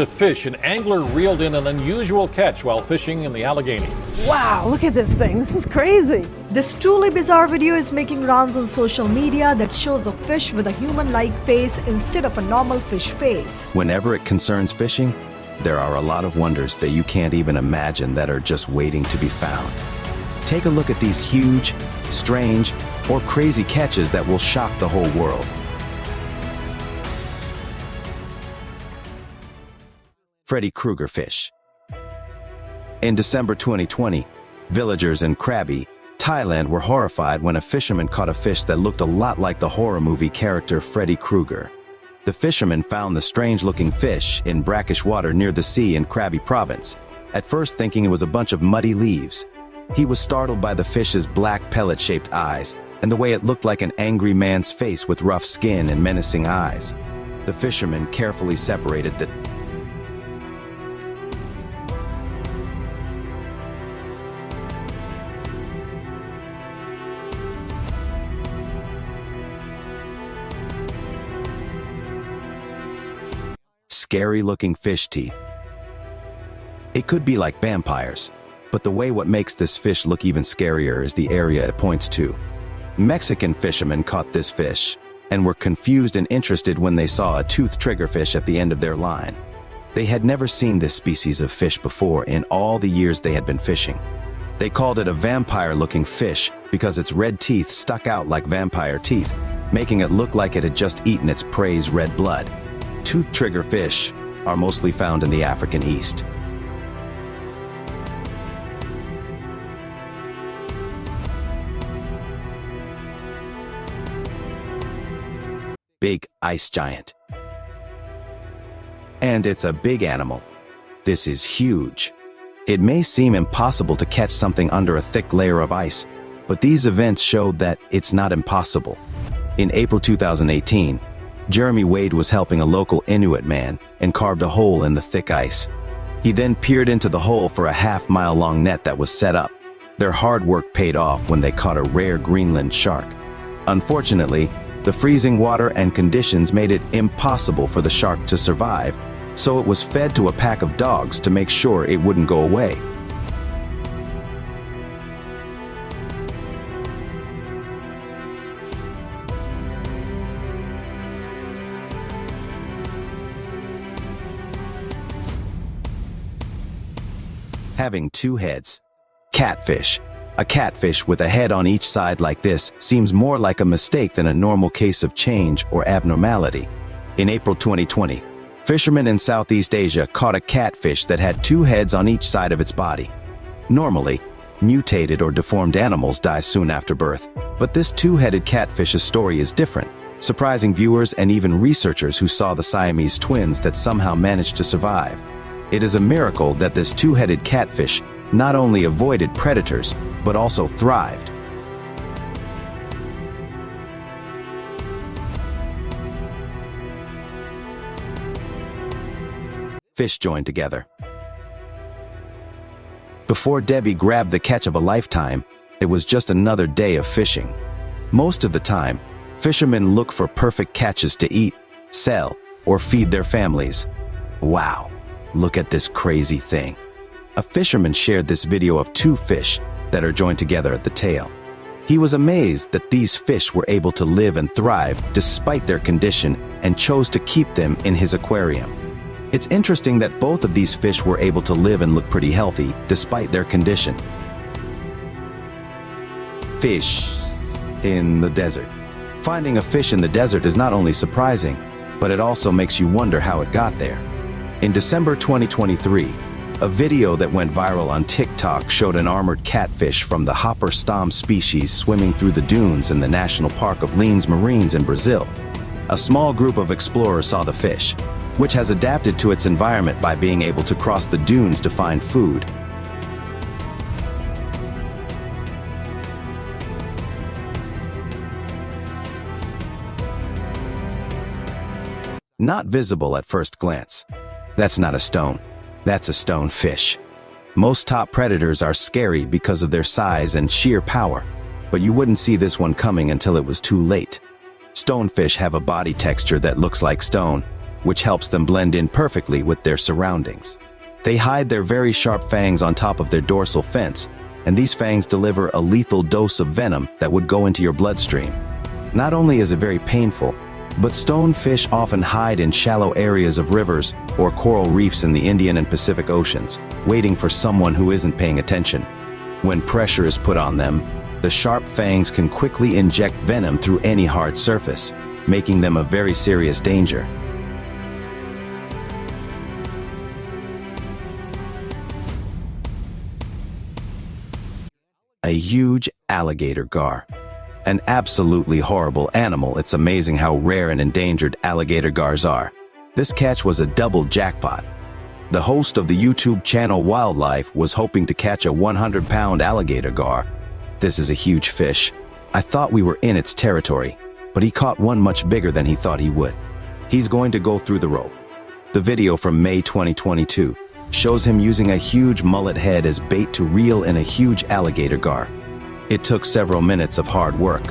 The fish, an angler reeled in an unusual catch while fishing in the Allegheny. Wow, look at this thing. This is crazy. This truly bizarre video is making rounds on social media that shows a fish with a human-like face instead of a normal fish face. Whenever it concerns fishing, there are a lot of wonders that you can't even imagine that are just waiting to be found. Take a look at these huge, strange, or crazy catches that will shock the whole world. Freddy Krueger fish. In December 2020, villagers in Krabi, Thailand were horrified when a fisherman caught a fish that looked a lot like the horror movie character Freddy Krueger. The fisherman found the strange-looking fish in brackish water near the sea in Krabi province, at first thinking it was a bunch of muddy leaves. He was startled by the fish's black pellet-shaped eyes and the way it looked like an angry man's face with rough skin and menacing eyes. The fisherman carefully separated the scary-looking fish teeth. It could be like vampires, but what makes this fish look even scarier is the area it points to. Mexican fishermen caught this fish and were confused and interested when they saw a toothed triggerfish at the end of their line. They had never seen this species of fish before in all the years they had been fishing. They called it a vampire-looking fish because its red teeth stuck out like vampire teeth, making it look like it had just eaten its prey's red blood. Toothed triggerfish are mostly found in the African East. Big ice giant. And it's a big animal. This is huge. It may seem impossible to catch something under a thick layer of ice, but these events showed that it's not impossible. In April 2018, Jeremy Wade was helping a local Inuit man and carved a hole in the thick ice. He then peered into the hole for a half-mile-long net that was set up. Their hard work paid off when they caught a rare Greenland shark. Unfortunately, the freezing water and conditions made it impossible for the shark to survive, so it was fed to a pack of dogs to make sure it wouldn't go away. Having two heads. Catfish. A catfish with a head on each side like this seems more like a mistake than a normal case of change or abnormality. In April 2020, fishermen in Southeast Asia caught a catfish that had two heads on each side of its body. Normally, mutated or deformed animals die soon after birth, but this two-headed catfish's story is different, surprising viewers and even researchers who saw the Siamese twins that somehow managed to survive. It is a miracle that this two-headed catfish not only avoided predators, but also thrived. Fish joined together. Before Debbie grabbed the catch of a lifetime, it was just another day of fishing. Most of the time, fishermen look for perfect catches to eat, sell, or feed their families. Wow, look at this crazy thing. A fisherman shared this video of two fish that are joined together at the tail. He was amazed that these fish were able to live and thrive despite their condition and chose to keep them in his aquarium. It's interesting that both of these fish were able to live and look pretty healthy despite their condition. Fish in the desert. Finding a fish in the desert is not only surprising, but it also makes you wonder how it got there. In December 2023, a video that went viral on TikTok showed an armored catfish from the hopper stom species swimming through the dunes in the National Park of Lins Marines in Brazil. A small group of explorers saw the fish, which has adapted to its environment by being able to cross the dunes to find food. Not visible at first glance. That's not a stone. That's a stonefish. Most top predators are scary because of their size and sheer power, but you wouldn't see this one coming until it was too late. Stonefish have a body texture that looks like stone, which helps them blend in perfectly with their surroundings. They hide their very sharp fangs on top of their dorsal fence, and these fangs deliver a lethal dose of venom that would go into your bloodstream. Not only is it very painful, but stonefish often hide in shallow areas of rivers or coral reefs in the Indian and Pacific Oceans, waiting for someone who isn't paying attention. When pressure is put on them, the sharp fangs can quickly inject venom through any hard surface, making them a very serious danger. A huge alligator gar. An absolutely horrible animal. It's amazing how rare and endangered alligator gars are. This catch was a double jackpot. The host of the YouTube channel Wildlife was hoping to catch a 100-pound alligator gar. This is a huge fish. I thought we were in its territory, but he caught one much bigger than he thought he would. He's going to go through the rope. The video from May 2022 shows him using a huge mullet head as bait to reel in a huge alligator gar. It took several minutes of hard work,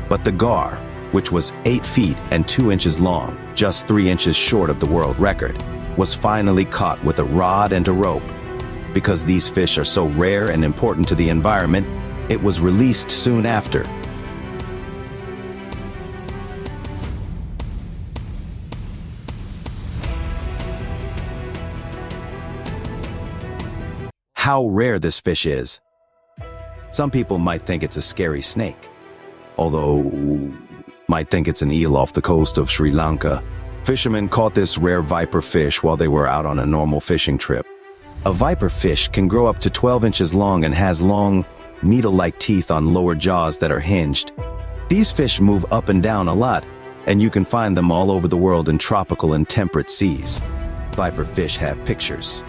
but the gar, which was 8 feet and 2 inches long, just 3 inches short of the world record, was finally caught with a rod and a rope. Because these fish are so rare and important to the environment, it was released soon after. How rare this fish is. Some people might think it's a scary snake, although might think it's an eel off the coast of Sri Lanka. Fishermen caught this rare viper fish while they were out on a normal fishing trip. A viper fish can grow up to 12 inches long and has long, needle-like teeth on lower jaws that are hinged. These fish move up and down a lot, and you can find them all over the world in tropical and temperate seas. Viper fish have pictures.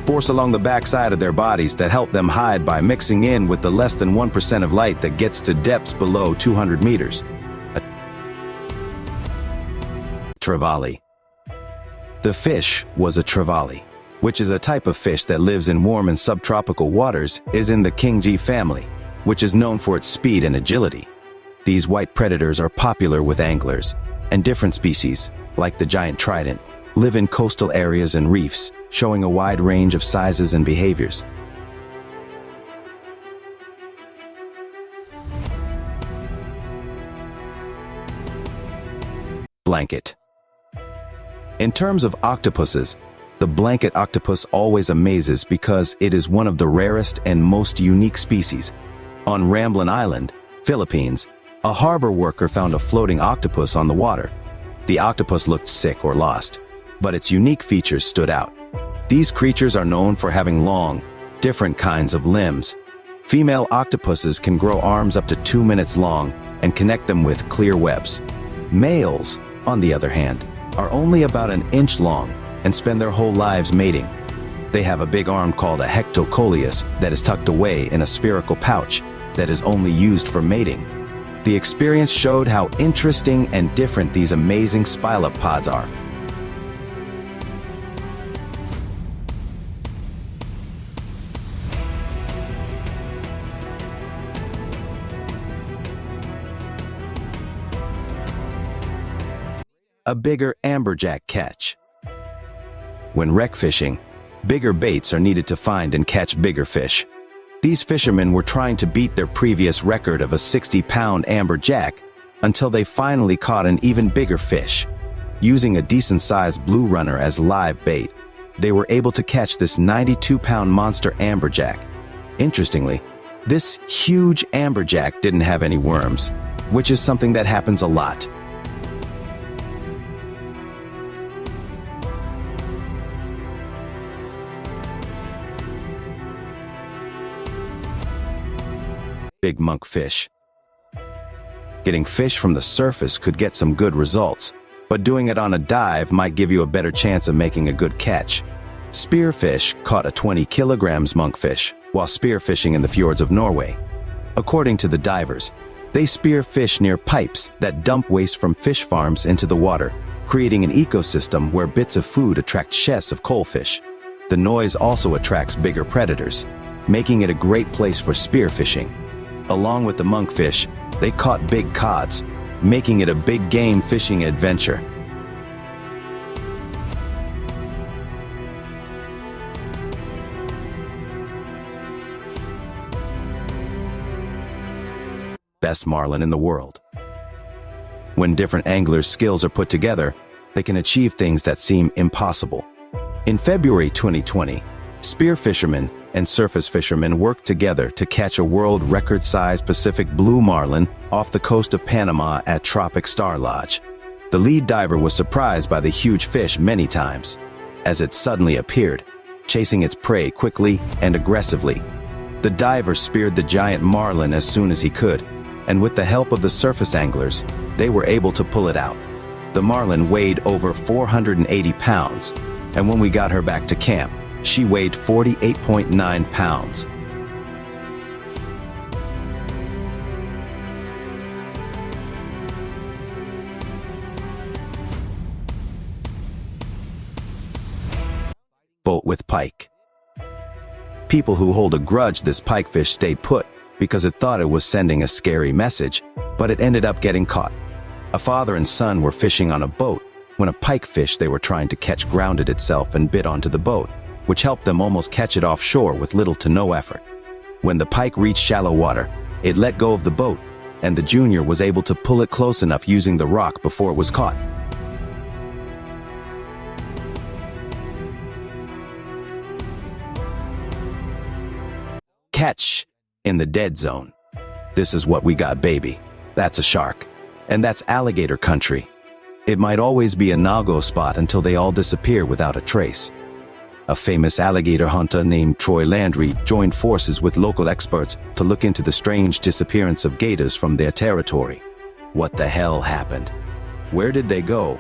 Force along the backside of their bodies that help them hide by mixing in with the less than 1% of light that gets to depths below 200 meters. A trevally. The fish was a trevally, which is a type of fish that lives in warm and subtropical waters, is in the kingi family, which is known for its speed and agility. These white predators are popular with anglers, and different species, like the giant trident, live in coastal areas and reefs, showing a wide range of sizes and behaviors. Blanket. In terms of octopuses, the blanket octopus always amazes because it is one of the rarest and most unique species. On Ramblin Island, Philippines, a harbor worker found a floating octopus on the water. The octopus looked sick or lost, but its unique features stood out. These creatures are known for having long, different kinds of limbs. Female octopuses can grow arms up to 2 minutes long and connect them with clear webs. Males, on the other hand, are only about 1 inch long and spend their whole lives mating. They have a big arm called a hectocoleus that is tucked away in a spherical pouch that is only used for mating. The experience showed how interesting and different these amazing spilopods are. A bigger amberjack catch. When wreck fishing, bigger baits are needed to find and catch bigger fish. These fishermen were trying to beat their previous record of a 60-pound amberjack until they finally caught an even bigger fish. Using a decent-sized blue runner as live bait, they were able to catch this 92-pound monster amberjack. Interestingly, this huge amberjack didn't have any worms, which is something that happens a lot. Big monkfish. Getting fish from the surface could get some good results, but doing it on a dive might give you a better chance of making a good catch. Spearfish caught a 20 kilograms monkfish while spearfishing in the fjords of Norway. According to the divers, they spear fish near pipes that dump waste from fish farms into the water, creating an ecosystem where bits of food attract chests of coalfish. The noise also attracts bigger predators, making it a great place for spearfishing. Along with the monkfish, they caught big cods, making it a big game fishing adventure. best marlin in the world. When different anglers' skills are put together, they can achieve things that seem impossible. In February 2020, spear fishermen and surface fishermen worked together to catch a world record-sized Pacific blue marlin off the coast of Panama at Tropic Star Lodge. The lead diver was surprised by the huge fish many times, as it suddenly appeared, chasing its prey quickly and aggressively. The diver speared the giant marlin as soon as he could, and with the help of the surface anglers, they were able to pull it out. The marlin weighed over 480 pounds, and when we got her back to camp, she weighed 48.9 pounds. Boat with pike. People who hold a grudge this pikefish stayed put because it thought it was sending a scary message, but it ended up getting caught. A father and son were fishing on a boat when a pikefish they were trying to catch grounded itself and bit onto the boat, which helped them almost catch it offshore with little to no effort. When the pike reached shallow water, it let go of the boat, and the junior was able to pull it close enough using the rock before it was caught. Catch in the dead zone. This is what we got, baby. That's a shark. And that's alligator country. It might always be a no-go spot until they all disappear without a trace. A famous alligator hunter named Troy Landry joined forces with local experts to look into the strange disappearance of gators from their territory. What the hell happened? Where did they go?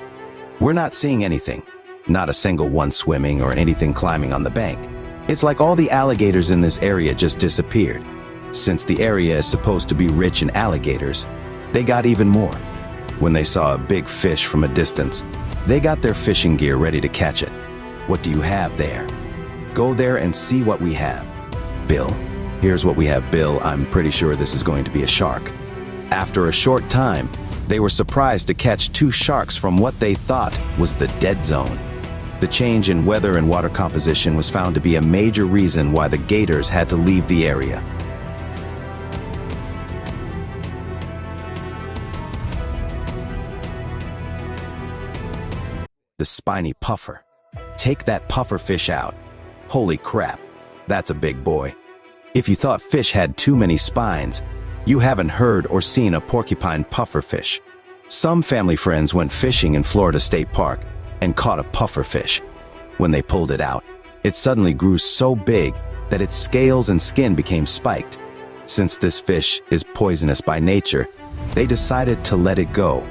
We're not seeing anything. Not a single one swimming or anything climbing on the bank. It's like all the alligators in this area just disappeared. Since the area is supposed to be rich in alligators, they got even more. When they saw a big fish from a distance, they got their fishing gear ready to catch it. What do you have there? Go there and see what we have. Bill, here's what we have, Bill. I'm pretty sure this is going to be a shark. After a short time, they were surprised to catch 2 sharks from what they thought was the dead zone. The change in weather and water composition was found to be a major reason why the gators had to leave the area. The spiny puffer. Take that puffer fish out. Holy crap, that's a big boy. If you thought fish had too many spines, you haven't heard or seen a porcupine puffer fish. Some family friends went fishing in Florida State Park and caught a puffer fish. When they pulled it out, it suddenly grew so big that its scales and skin became spiked. Since this fish is poisonous by nature, they decided to let it go.